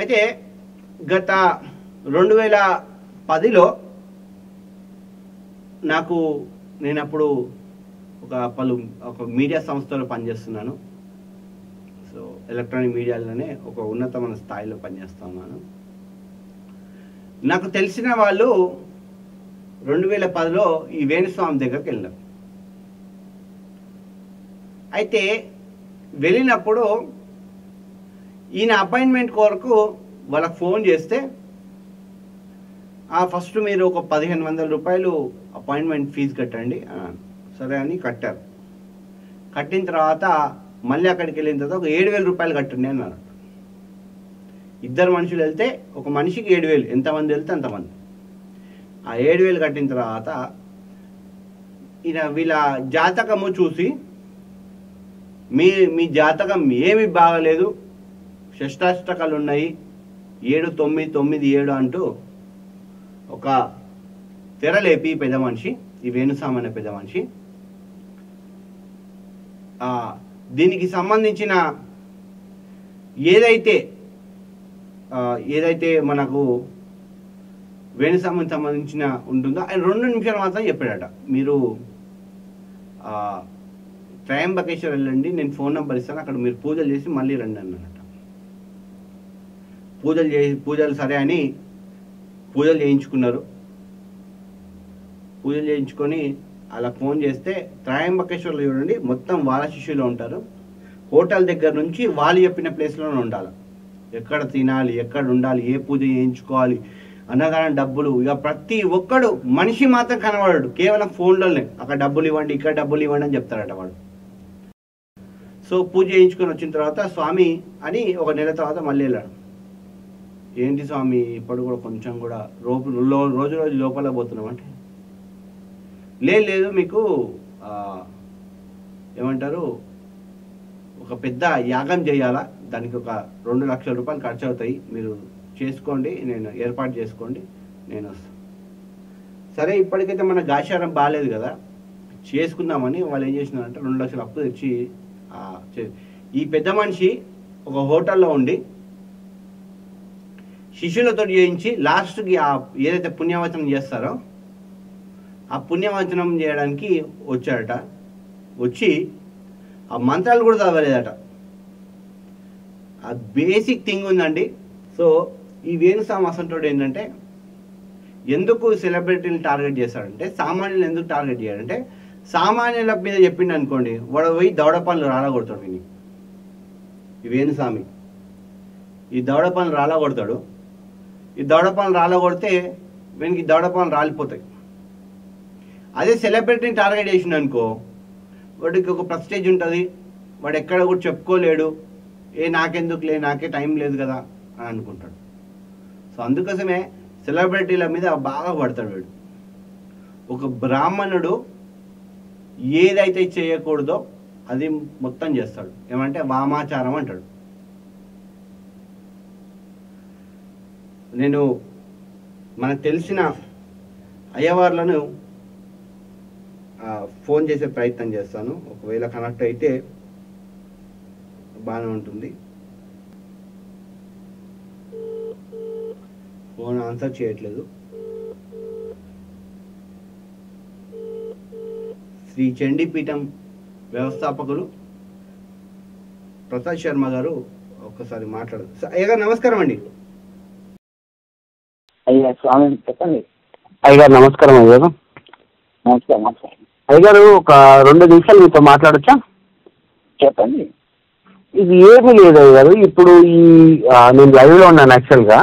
అయితే గత 2010లో నేను అప్పుడు ఒక మీడియా సంస్థలో పనిచేస్తున్నాను. సో ఎలక్ట్రానిక్ మీడియాలోనే ఒక ఉన్నతమైన స్థాయిలో పనిచేస్తున్నాను. నాకు తెలిసిన వాళ్ళు 2010లో ఈ వేణుస్వామి దగ్గరికి వెళ్ళారు. అయితే వెళ్ళినప్పుడు ఈయన అపాయింట్మెంట్ కొరకు వాళ్ళకి ఫోన్ చేస్తే ఫస్ట్ మీరు ఒక 1500 రూపాయలు అపాయింట్మెంట్ ఫీజు కట్టండి అన్నాను. సరే అని కట్టారు. కట్టిన తర్వాత మళ్ళీ అక్కడికి వెళ్ళిన తర్వాత ఒక 7000 రూపాయలు కట్టండి అన్నారు. ఇద్దరు మనుషులు వెళ్తే ఒక మనిషికి 7000, ఎంతమంది వెళ్తే అంతమంది. ఆ 7000 కట్టిన తర్వాత ఈయన వీళ్ళ జాతకము చూసి మీ జాతకం ఏమి బాగలేదు, షష్టాష్టకాలు ఉన్నాయి, 7 9 9 7 అంటూ ఒక తెరలేపి పెద్ద మనిషి, ఈ వేణుస్వామి అనే పెద్ద మనిషి, దీనికి సంబంధించిన ఏదైతే మనకు వేణుస్వామికి సంబంధించిన ఉంటుందో ఆయన 2 నిమిషాలు మాత్రం చెప్పాడట. మీరు త్రయంబకేశ్వర్ వెళ్ళండి, నేను ఫోన్ నెంబర్ ఇస్తాను, అక్కడ మీరు పూజలు చేసి మళ్ళీ రండి అన్నట. పూజలు సరే అని పూజలు చేయించుకున్నారు. పూజలు చేయించుకొని అలా ఫోన్ చేస్తే త్రయంబకేశ్వర్లో చూడండి మొత్తం వాళ్ళ శిష్యులు ఉంటారు. హోటల్ దగ్గర నుంచి వాళ్ళు చెప్పిన ప్లేస్లోనే ఉండాలి. ఎక్కడ తినాలి, ఎక్కడ ఉండాలి, ఏ పూజ చేయించుకోవాలి, అన్నగానే డబ్బులు, ఇక ప్రతి ఒక్కడు మనిషి మాత్రం కనబడాడు, కేవలం ఫోన్లోనే అక్కడ డబ్బులు ఇవ్వండి, ఇక్కడ డబ్బులు ఇవ్వండి అని చెప్తారట వాడు. సో పూజ చేయించుకొని వచ్చిన తర్వాత స్వామి అని ఒక నెల తర్వాత మళ్ళీ వెళ్ళాడు. ఏంటి స్వామి ఇప్పుడు కూడా కొంచెం కూడా రోజు లోపల పోతున్నాం అంటే, లేదు మీకు ఏమంటారు ఒక పెద్ద యాగం చేయాలా, దానికి ఒక 2 లక్షల రూపాయలు ఖర్చు అవుతాయి, మీరు చేసుకోండి, నేను ఏర్పాటు చేసుకోండి, నేను వస్తాను. సరే ఇప్పటికైతే మన గాచారం బాగాలేదు కదా, చేసుకుందామని వాళ్ళు ఏం చేసినారంటే 2 లక్షలు అప్పు తెచ్చి ఈ పెద్ద మనిషి ఒక హోటల్లో ఉండి శిష్యులతో చేయించి లాస్ట్కి ఏదైతే పుణ్యవచనం చేస్తారో ఆ పుణ్యవచనం చేయడానికి వచ్చాడట. వచ్చి ఆ మంత్రాలు కూడా చదవలేదట. ఆ బేసిక్ థింగ్ ఉందండి. సో ఈ వేణుస్వామి అసంటోడు ఏంటంటే ఎందుకు సెలబ్రిటీని టార్గెట్ చేస్తాడంటే, సామాన్యులు ఎందుకు టార్గెట్ చేయాలంటే, సామాన్యుల మీద చెప్పిండు అనుకోండి, వాడు పోయి దవడ పనులు రాలగొడతాడు. విని ఈ వేణుస్వామి ఈ దవడ పనులు రాలగొడతాడు. ఈ దవడ పనులు రాలగొడితే వీనికి దవడ పనులు రాలిపోతాయి. అదే సెలబ్రిటీని టార్గెట్ చేసిండు అనుకో, వాడికి ఒక ప్రెస్టేజ్ ఉంటుంది, వాడు ఎక్కడ కూడా చెప్పుకోలేడు, నాకెందుకులే, నాకే టైం లేదు కదా అని అనుకుంటాడు. సో అందుకోసమే సెలబ్రిటీల మీద బాగా పడతాడు వీడు. ఒక బ్రాహ్మణుడు ఏదైతే చేయకూడదో అది మొత్తం చేస్తాడు. ఏమంటే వామాచారం అంటాడు. నేను మనకు తెలిసిన అయ్యవార్లను ఫోన్ చేసే ప్రయత్నం చేస్తాను, ఒకవేళ కనెక్ట్ అయితే బాగానే ఉంటుంది. ఫోన్ ఆన్సర్ చేయట్లేదు. శ్రీ చండీపీఠం వ్యవస్థాపకులు ప్రసాద్ శర్మ గారు ఒక్కసారి మాట్లాడదు. అయ్యగారు నమస్కారం అండి. అయ్యా స్వామి చెప్పండి. అయ్యగారు నమస్కారం. అయ్యగారు నమస్కారం. అయ్యగారు ఒక 2 నిమిషాలు మీతో మాట్లాడచ్చా? చెప్పండి. ఇది ఏమీ లేదు అయ్యగారు, ఇప్పుడు నేను లైవ్లో ఉన్నాను. యాక్చువల్గా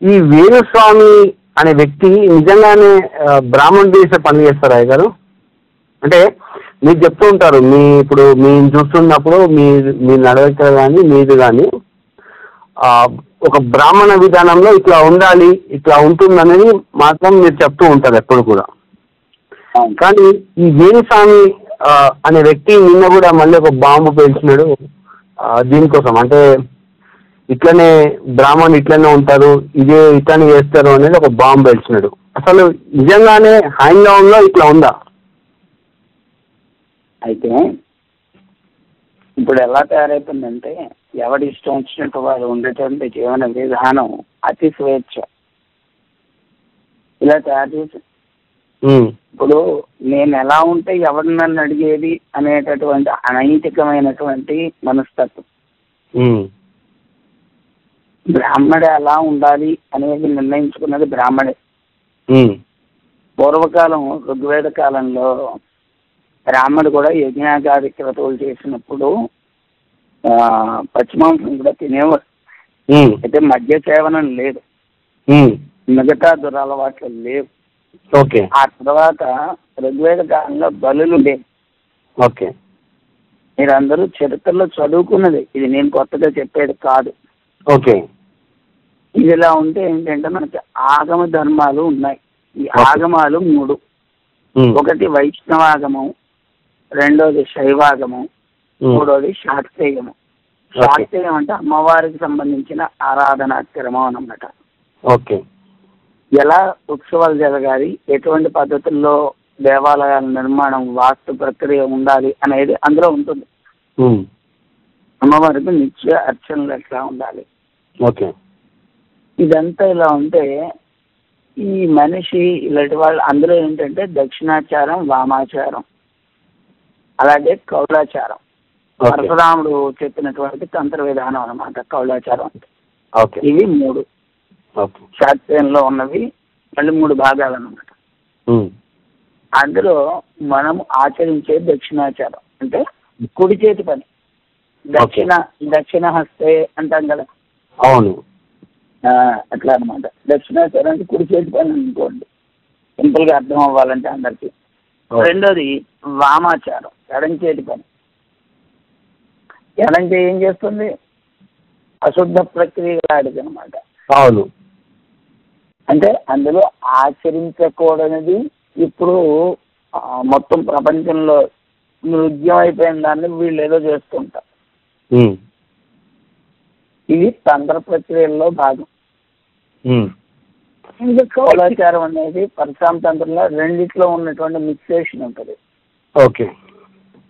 ఈ వేణుస్వామి అనే వ్యక్తి నిజంగానే బ్రాహ్మణ్ చేసే పని చేస్తారు అయ్యగారు? అంటే మీరు చెప్తూ ఉంటారు, ఇప్పుడు మేము చూస్తున్నప్పుడు మీ నడవడిక కానీ మీది కానీ ఒక బ్రాహ్మణ విధానంలో ఇట్లా ఉండాలి, ఇట్లా ఉంటుందనేది మాత్రం మీరు చెప్తూ ఉంటారు ఎప్పుడు కూడా. కానీ ఈ వేణుస్వామి అనే వ్యక్తి నిన్న కూడా మళ్ళీ ఒక బాంబు పేల్చినాడు దీనికోసం. అంటే ఇట్లనే బ్రాహ్మణులు ఇట్లనే ఉంటారు, ఇట్లనే చేస్తారు అనేది ఒక బాంబు పేల్చినాడు. అసలు నిజంగానే హైందవంలో ఇట్లా ఉందా? అయితే ఇప్పుడు ఎలా తయారైపోయిందంటే, ఎవడి ఇష్టం వచ్చినట్టు వారు ఉండేటువంటి జీవన విధానం అతి స్వేచ్ఛ ఇలా తయారు చేసి ఇప్పుడు నేను ఎలా ఉంటే ఎవరు నన్ను అడిగేది అనేటటువంటి అనైతికమైనటువంటి మనస్తత్వం. బ్రాహ్మడే ఎలా ఉండాలి అనేది నిర్ణయించుకున్నది బ్రాహ్మడే. పూర్వకాలం ఋగ్వేద కాలంలో బ్రాహ్మడు కూడా యజ్ఞాగాది క్రతువులు చేసినప్పుడు పశ్చిమాంసం కూడా తినేవాడు. అయితే మద్య సేవనం లేదు, మిగతా దురలవాట్లు లేవు. ఆ తర్వాత ఋగ్వేద కాలంలో బలులు లేవు. మీరందరూ చరిత్రలో చదువుకున్నది, ఇది నేను కొత్తగా చెప్పేది కాదు. ఇది ఇలా ఉంటే ఏంటంటే మనకి ఆగమ ధర్మాలు ఉన్నాయి. ఈ ఆగమాలు 3. ఒకటి వైష్ణవాగమం, రెండోది శైవాగమం, మూడోది శాక్తేయము. శాక్తేయం అంటే అమ్మవారికి సంబంధించిన ఆరాధనాక్రమం అన్నమాట. ఎలా ఉత్సవాలు జరగాలి, ఎటువంటి పద్ధతుల్లో దేవాలయాల నిర్మాణం, వాస్తు ప్రక్రియ ఉండాలి అనేది అందులో ఉంటుంది. అమ్మవారికి నిత్య అర్చనలు ఎట్లా ఉండాలి. ఇదంతా ఇలా ఉంటే ఈ మనిషి ఇలాంటి వాళ్ళు అందులో ఏంటంటే దక్షిణాచారం, వామాచారం, అలాగే కౌలాచారం. పరశురాముడు చెప్పినటువంటి తంత్ర విధానం అన్నమాట కౌలాచారం అంటే. ఇవి 3 శాస్త్రీయంలో ఉన్నవి, మళ్ళీ 3 భాగాలు అన్నమాట. అందులో మనం ఆచరించే దక్షిణాచారం అంటే కుడి చేతి పని. దక్షిణ హస్తే అంటాం కదా, అవును, అట్లా అనమాట. దక్షిణాచారం అంటే కుడి చేతి పని అనుకోండి, సింపుల్ గా అర్థం అవ్వాలంటే అందరికి. రెండోది వామాచారం, ఎడం చేతి పని. ఎడంటే ఏం చేస్తుంది, అశుద్ధ ప్రక్రియ ఆడిది అనమాట. అవును, అంటే అందులో ఆచరించకూడనిది ఇప్పుడు మొత్తం ప్రపంచంలో నృత్యం అయిపోయిన దాన్ని వీళ్ళు ఏదో చేస్తుంటారు. ఇది తంత్ర ప్రక్రియల్లో భాగం. ఇంకా కౌలాచారం అనేది పరశురామ తంత్రంలో రెండిట్లో ఉన్నటువంటి మిక్సేషన్ ఉంటుంది.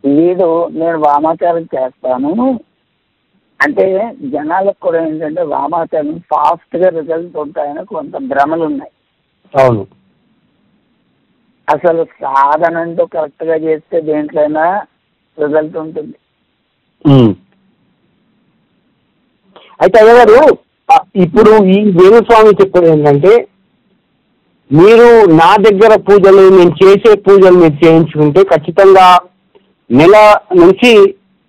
వీడు నేను వామాచారం చేస్తాను అంటే జనాలకు కూడా ఏంటంటే వామాచారం ఫాస్ట్ గా రిజల్ట్ ఉంటాయని కొంత భ్రమలు ఉన్నాయి. అవును, అసలు సాధన అంటూ కరెక్ట్ గా చేస్తే దేంట్లైనా రిజల్ట్ ఉంటుంది. అయితే అయ్యగారు ఇప్పుడు ఈ వేణుస్వామి చెప్పేది ఏంటంటే, మీరు నా దగ్గర పూజలు, నేను చేసే పూజలు మీరు చేయించుకుంటే ఖచ్చితంగా నెల నుంచి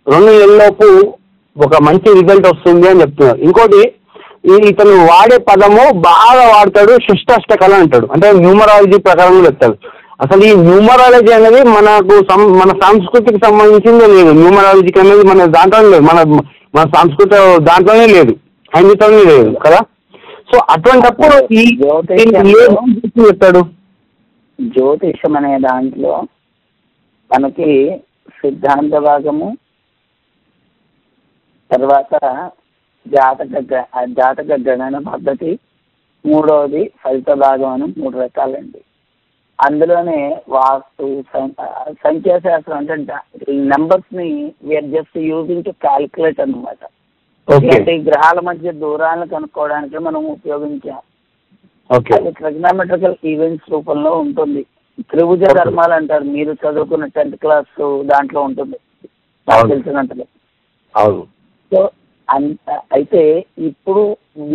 2 నెలలలోపు ఒక మంచి రిజల్ట్ వస్తుంది అని చెప్తున్నారు. ఇంకోటి, ఇతను వాడే పదము బాగా వాడతాడు, షష్టాష్టకాలు అంటాడు, అంటే న్యూమరాలజీ ప్రకారం చెప్తాడు. అసలు ఈ న్యూమరాలజీ అనేది మనకు మన సంస్కృతికి సంబంధించిందే లేదు. న్యూమరాలజీకి అనేది మన దాంట్లోనే లేదు, మన సంస్కృత దాంట్లోనే లేదు, హైందీతోనే లేదు కదా. సో అటువంటిప్పుడు ఈ చెప్తాడు జ్యోతిషం అనే దాంట్లో మనకి సిద్ధాంత భాగము, తర్వాత జాతక గణన పద్ధతి, మూడవది ఫలిత భాగం అని 3 రకాలండి. అందులోనే వాస్తు, సంఖ్యాశాస్త్రం అంటే నెంబర్స్ ని we are just using to calculate అన్నమాట. ఈ గ్రహాల మధ్య దూరాలను కనుక్కోవడానికి మనం ఉపయోగించాం. అది ట్రిగ్నామెట్రికల్ ఈవెంట్స్ రూపంలో ఉంటుంది. త్రిభుజ ధర్మాలు అంటారు, మీరు చదువుకున్న 10th క్లాస్ దాంట్లో ఉంటుంది నాకు తెలిసినట్టుగా. సో అయితే ఇప్పుడు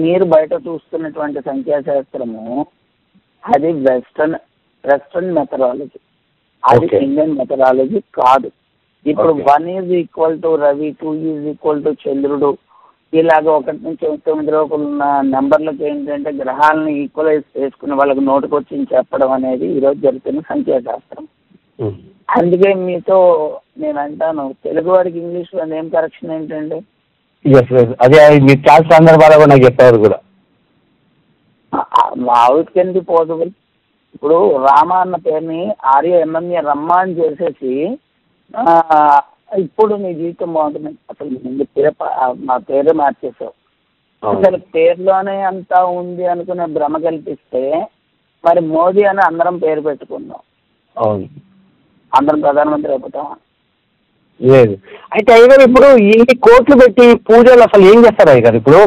మీరు బయట చూస్తున్నటువంటి సంఖ్యాశాస్త్రము అది వెస్టర్న్ మెథడాలజీ, అది ఇండియన్ మెథడాలజీ కాదు. ఇప్పుడు 1 = రవి, 2 = చంద్రుడు, ఇలాగ 1 నుంచి 9 లోపల ఉన్న నెంబర్లకు ఏంటంటే గ్రహాలను ఈక్వలైజ్ చేసుకుని వాళ్ళకి నోటుకొచ్చి చెప్పడం అనేది ఈరోజు జరుగుతున్న సంఖ్యాశాస్త్రం. అందుకే మీతో నేను అంటాను, తెలుగు వాడికి ఇంగ్లీష్ లో నేమ్ కరెక్షన్ ఏంటండి? అదే మీరు చాలా సందర్భాలు నాకు చెప్పారు కూడా. How it can be possible? ఇప్పుడు రామ అన్న పేరుని RAMMA రమ్మ అని చేసేసి ఇప్పుడు నీ జీవితం బాగుంటుంది. అసలు ముందు మా పేరే మార్చేసావు. అసలు పేరులోనే అంతా ఉంది అనుకునే భ్రమ కల్పిస్తే మరి మోదీ అని అందరం పేరు పెట్టుకుందాం, అందరం ప్రధానమంత్రి అయిపోతామా? లేదు. అయితే అయ్యగారు ఇప్పుడు ఇన్ని కోట్లు పెట్టి పూజలు అసలు ఏం చేస్తారు అయ్యగారు? ఇప్పుడు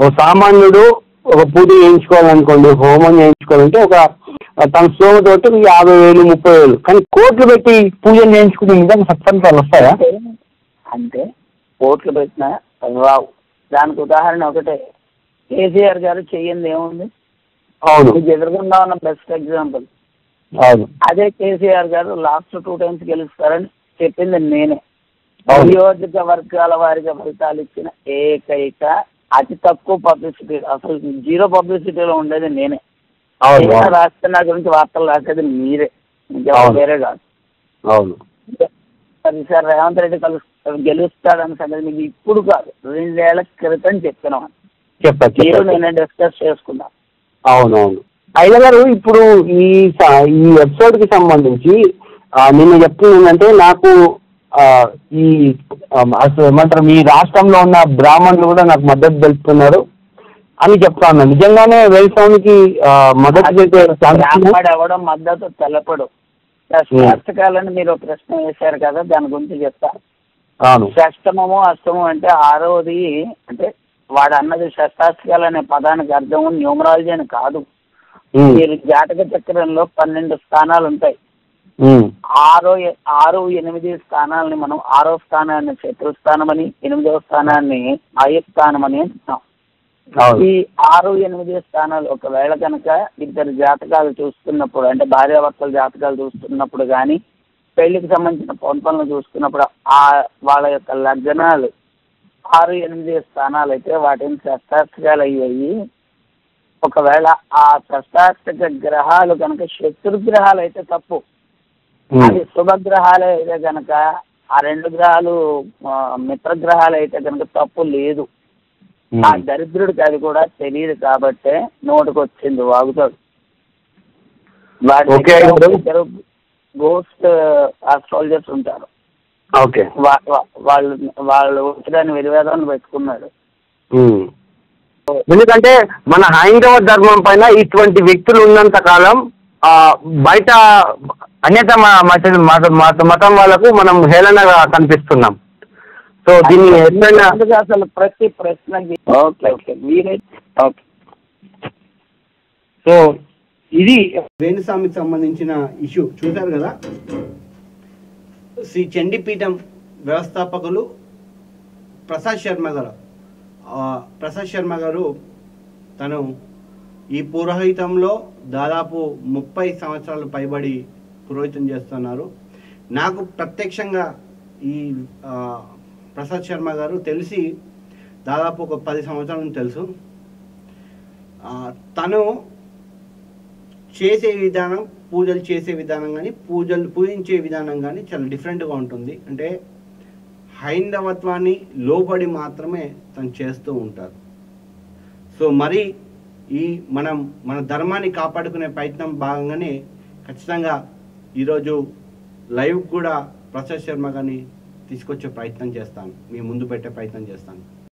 ఓ సామాన్యుడు ఒక పూజ చేయించుకోవాలనుకోండి, హోమం చేయించుకోవాలంటే ఒక తన స్తోమతోటి 50,000 30,000, కానీ కోట్లు పెట్టి పూజలు చేయించుకునే నిజంగా సత్ఫలితాలు వస్తాయా? అంటే కోట్లు పెట్టినా రావు. దానికి ఉదాహరణ ఒకటే, కేసీఆర్ గారు చెయ్యింది ఏముంది? అవును, మీకు ఎదురుగుండా ఉన్న బెస్ట్ ఎగ్జాంపుల్. అవును, అదే కేసీఆర్ గారు లాస్ట్ 2 times గెలుస్తారని చెప్పింది నేనే. అవును, నియోజకవర్గాల వారిగా ఫలితాలు ఇచ్చిన ఏకైక అతి తక్కువ పబ్లిసిటీ, అసలు 0 పబ్లిసిటీలో ఉండేది నేనే. అవును, రాష్ట్ర నా గురించి వార్తలు రాసేది మీరే, వేరే కాదు. అవును. సార్ రేవంత్ రెడ్డి గెలుస్తాడని సంగతి మీకు ఇప్పుడు కాదు, 2 ఏళ్ల క్రితం చెప్పినాం. మీరు నేను డిస్కస్ చేసుకున్నాం. అవునవును. అయ్యగారు ఇప్పుడు ఈ ఎపిసోడ్ కి సంబంధించి నిన్న చెప్తుంది ఏంటంటే, నాకు ఈ ఏమంటారు, మీ రాష్ట్రంలో ఉన్న బ్రాహ్మణులు కూడా నాకు మద్దతు తెలుపుతున్నారు అని చెప్తా ఉన్నా. నిజంగానే వ్యవసాయానికి మద్దతు ఎవడం మద్దతు తెలపడు. షష్ఠకాలని మీరు ప్రశ్న వేశారు కదా, దాని గురించి చెప్తా. షష్టమము అష్టమం అంటే 6వది, అంటే వాడు అన్నది షష్టాష్టకాలు అనే పదానికి అర్థం న్యూమరాలజీ అని కాదు. మీరు జాతక చక్రంలో 12 స్థానాలు ఉంటాయి. 6, 8 స్థానాలని మనం 6వ స్థానాన్ని శత్రుస్థానం అని, 8వ స్థానాన్ని ఆయుస్థానం అని అంటున్నాం. ఈ 6, 8 స్థానాలు ఒకవేళ కనుక ఇద్దరు జాతకాలు చూస్తున్నప్పుడు, అంటే భార్యాభర్తల జాతకాలు చూస్తున్నప్పుడు కానీ, పెళ్లికి సంబంధించిన పనులను చూసుకున్నప్పుడు వాళ్ళ యొక్క లగ్నాలు 6, 8 స్థానాలు అయితే వాటిని షష్టాష్టకాలు అయ్యాయి. ఒకవేళ ఆ షష్టాష్టక గ్రహాలు కనుక శత్రుగ్రహాలు అయితే తప్పు, అది శుభగ్రహాలే అయితే కనుక, ఆ 2 గ్రహాలు మిత్రగ్రహాలు అయితే కనుక తప్పు లేదు. ఆ దరిద్రుడికి అది కూడా తెలియదు కాబట్టే నోటికి వచ్చింది వాగుతాడు. వాడి గోస్ట్ ఆస్ట్రాలజర్స్ ఉంటారు, వాళ్ళు వచ్చడానికి విరివేదాన్ని పెట్టుకున్నాడు. ఎందుకంటే మన హైందవ ధర్మం పైన ఇటువంటి వ్యక్తులు ఉన్నంత కాలం బయట అన్యత మతం వాళ్ళకు మనం హేళనగా కనిపిస్తున్నాం. సో దీన్ని అసలు ప్రతి ప్రశ్నకి సో ఇది వేణుస్వామికి సంబంధించిన ఇష్యూ చూశారు కదా. శ్రీ చండీపీఠం వ్యవస్థాపకులు ప్రసాద్ శర్మ గారు తను ఈ పురోహితంలో దాదాపు 30 సంవత్సరాలు పైబడి పురోహితం చేస్తున్నారు. నాకు ప్రత్యక్షంగా ఈ ప్రసాద్ శర్మ గారు తెలిసి దాదాపు ఒక 10 సంవత్సరాల నుంచి తెలుసు. తను చేసే విధానం, పూజలు చేసే విధానం కానీ, పూజించే విధానం కానీ చాలా డిఫరెంట్గా ఉంటుంది. అంటే హైందవత్వాన్ని లోబడి మాత్రమే తను చేస్తూ ఉంటారు. సో మరి మన ధర్మాన్ని కాపాడుకునే ప్రయత్నం భాగంగానే ఖచ్చితంగా ఈరోజు లైవ్ కూడా ప్రసాద్ శర్మ గారిని తీసుకొచ్చే ప్రయత్నం చేస్తాను, మీ ముందు పెట్టే ప్రయత్నం చేస్తాను.